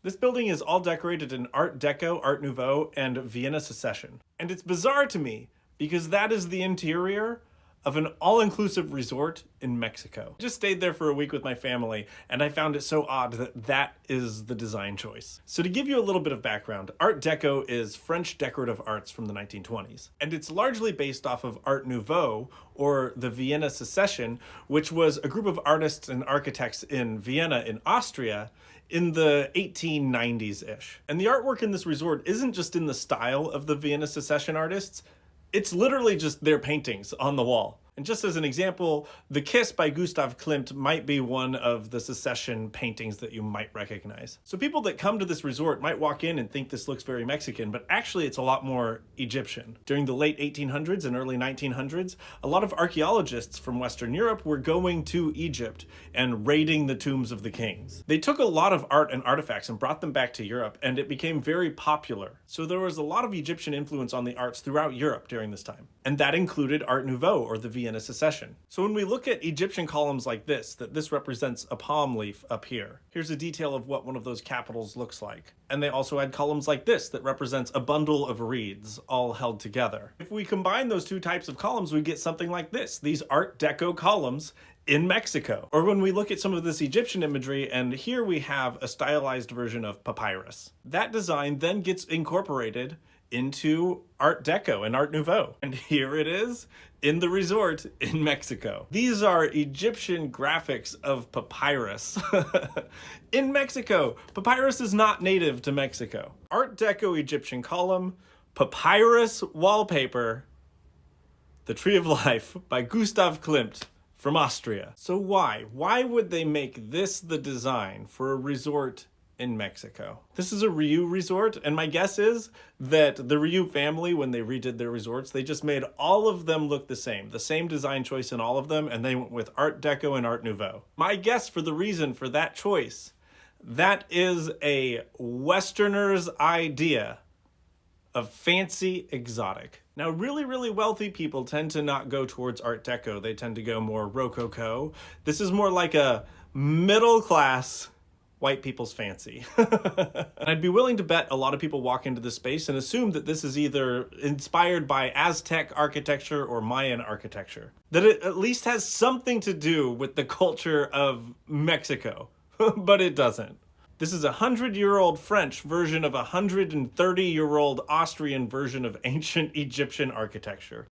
This building is all decorated in Art Deco, Art Nouveau, and Vienna Secession. And it's bizarre to me because that is the interior of an all-inclusive resort in Mexico. I just stayed there for a week with my family, and I found it so odd that that is the design choice. So to give you a little bit of background, Art Deco is French decorative arts from the 1920s, and it's largely based off of Art Nouveau, or the Vienna Secession, which was a group of artists and architects in Vienna in Austria in the 1890s-ish. And the artwork in this resort isn't just in the style of the Vienna Secession artists, it's literally just their paintings on the wall. And just as an example, The Kiss by Gustav Klimt might be one of the Secession paintings that you might recognize. So people that come to this resort might walk in and think this looks very Mexican, but actually it's a lot more Egyptian. During the late 1800s and early 1900s, a lot of archaeologists from Western Europe were going to Egypt and raiding the tombs of the kings. They took a lot of art and artifacts and brought them back to Europe, and it became very popular. So there was a lot of Egyptian influence on the arts throughout Europe during this time. And that included Art Nouveau, or the Vienna Secession. So when we look at Egyptian columns like this, that this represents a palm leaf up here. Here's a detail of what one of those capitals looks like. And they also had columns like this that represents a bundle of reeds all held together. If we combine those two types of columns, we get something like this, these Art Deco columns in Mexico. Or when we look at some of this Egyptian imagery, and here we have a stylized version of papyrus. That design then gets incorporated into Art Deco and Art Nouveau. And here it is in the resort in Mexico. These are Egyptian graphics of papyrus. In Mexico, papyrus is not native to Mexico. Art Deco Egyptian column, papyrus wallpaper, The Tree of Life by Gustav Klimt from Austria. So why? Why would they make this the design for a resort in Mexico? This is a Ryu resort, and my guess is that the Ryu family, when they redid their resorts, they just made all of them look the same design choice in all of them, and they went with Art Deco and Art Nouveau. My guess for the reason for that choice, that is a Westerner's idea of fancy exotic. Now, really wealthy people tend to not go towards Art Deco. They tend to go more Rococo. This is more like a middle class white people's fancy. And I'd be willing to bet a lot of people walk into this space and assume that this is either inspired by Aztec architecture or Mayan architecture. That it at least has something to do with the culture of Mexico, but it doesn't. This is a 100-year-old French version of a 130-year-old Austrian version of ancient Egyptian architecture.